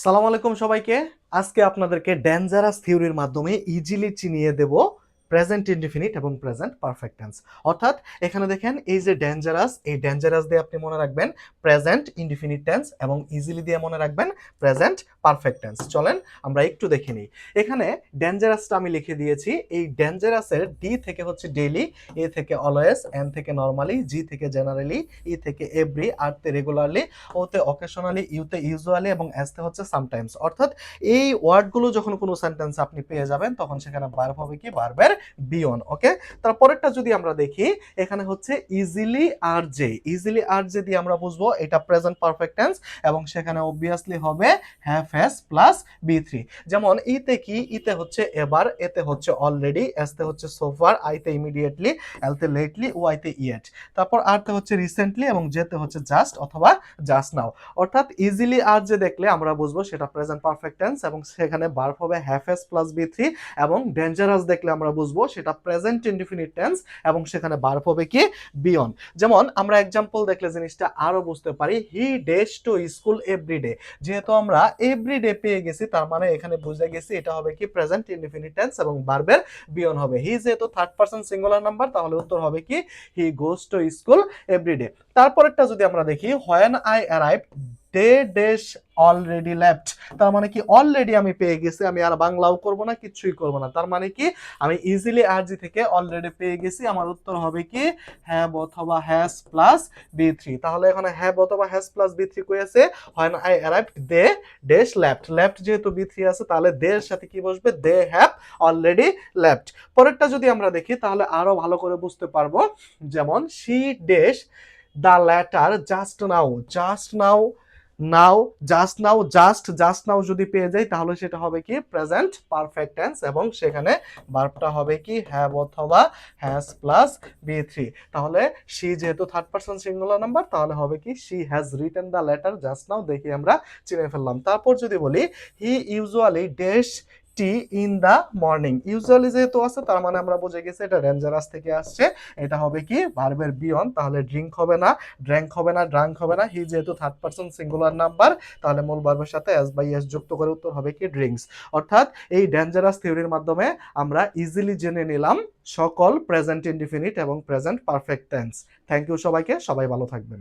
সালাম আলাইকুম সবাইকে। আজকে আপনাদেরকে ডেঞ্জারাস থিওরির মাধ্যমে ইজিলি চিনিয়ে দেব প্রেজেন্ট ইনডিফিনিট এবং প্রেজেন্ট পারফেক্ট টেন্স। অর্থাৎ এখানে দেখেন এই যে ডেঞ্জারাস, এই ডেঞ্জারাস দিয়ে আপনি মনে রাখবেন প্রেজেন্ট ইনডিফিনিট টেন্স এবং ইজিলি দিয়ে মনে রাখবেন প্রেজেন্ট পারফেক্ট টেন্স। চলেন আমরা একটু দেখে নিই। এখানে ডেঞ্জারাসটা আমি লিখে দিয়েছি। এই ডেঞ্জারাসের ডি থেকে হচ্ছে ডেইলি, এ থেকে অলওয়েজ, এন থেকে নরমালি, জি থেকে জেনারেলি, ই থেকে এভরি, আর তে রেগুলারলি, ওতে অকেশনালি, ইউতে ইউজুয়ালি এবং এস তে হচ্ছে সামটাইমস। অর্থাৎ এই ওয়ার্ডগুলো যখন কোনো সেন্টেন্স আপনি পেয়ে যাবেন তখন সেখানে ভার্ব হবে কি ভার্বের বিয়ন। ওকে, তারপরেরটা যদি আমরা দেখি, এখানে হচ্ছে ইজিলি আর জে। ইজিলি আর জে দিয়ে আমরা বুঝবো এটা প্রেজেন্ট পারফেক্ট টেন্স এবং সেখানে অবভিয়াসলি হবে have has plus B three. যেমন ইতে কি, ইতে হচ্ছে এবার, এতে হচ্ছে অলরেডি, এসতে হচ্ছে সোফার, আইতে ইমিডিয়েটলি, এলতে লেটলি, ও আইতে ইয়েট, তারপর আরতে হচ্ছে রিসেন্টলি এবং যেতে হচ্ছে জাস্ট অথবা জাস্ট নাও। অর্থাৎ ইজিলি আর যে দেখলে আমরা বুঝবো সেটা প্রেজেন্ট পারফেক্ট টেন্স এবং সেখানে ভার্ব হবে have has plus B three, এবং ডেঞ্জারাস দেখলে আমরা বুঝবো সেটা প্রেজেন্ট ইনডিফিনিট টেন্স এবং সেখানে ভার্ব হবে কি বিয়ন। যেমন আমরা এক্সাম্পল দেখলে জিনিসটা আরো বুঝতে পারি, হি ডেজ টু স্কুল এভরিডে। যেহেতু আমরা এভরিডে পেয়ে গেছি তার মানে এখানে বুঝে গেছি এটা হবে কি প্রেজেন্ট ইনডিফিনিট টেন্স এবং ভার্বের বিয়ন হবে। হি যেহেতু থার্ড পারসন সিঙ্গুলার নাম্বার তাহলে উত্তর হবে কি he goes to school everyday. তারপরেরটা যদি আমরা দেখি, when I arrive they had already left. তার মানে কি অলরেডি আমি পেয়ে গেছি, আমি আর বাংলাও করব না, কিছুই করব না। তার মানে কি আমি ইজিলি আরজি থেকে অলরেডি পেয়ে গেছি। আমার উত্তর হবে কি হ্যাভ অথবা হ্যাজ প্লাস বি থ্রি। তাহলে এখানে হ্যাভ অথবা হ্যাজ প্লাস বি থ্রি কই আছে? When I arrived they had left. Left যেহেতু বি থ্রি আছে তাহলে দে এর সাথে কি বসবে? They have already left. পরেরটা যদি আমরা দেখি তাহলে আরো ভালো করে বুঝতে পারবো। যেমন she dash the letter just now. Just now, now, just now, just now যদি পেয়ে যাই তাহলে সেটা হবে কি প্রেজেন্ট পারফেক্ট টেন্স এবং সেখানে ভার্বটা হবে কি হ্যাভ অথবা হ্যাজ প্লাস বি থ্রি। তাহলে শি যেহেতু থার্ড পারসন সিঙ্গুলার নাম্বার তাহলে হবে কি she has written the letter just now, দেখি আমরা চিনে ফেললাম। তারপর যদি বলি he usually dash tea in the morning. Usually যেহেতু আছে তার মানে আমরা বুঝে গেছি এটা ডেঞ্জারাস থেকে আসছে, এটা হবে কি ভার্বের বিয়ন। তাহলে ড্রিঙ্ক হবে না, ড্র্যাঙ্ক হবে না, ড্রাঙ্ক হবে না। হি যেহেতু থার্ড পারসন সিঙ্গুলার নাম্বার তাহলে মূল ভার্বের সাথে এস বাই এস যুক্ত করে উত্তর হবে কি ড্রিঙ্কস। অর্থাৎ এই ডেঞ্জারাস থিওরির মাধ্যমে আমরা ইজিলি জেনে নিলাম সকল প্রেজেন্ট ইনডিফিনিট এবং present perfect tense. Thank you সবাইকে, সবাই ভালো থাকবেন।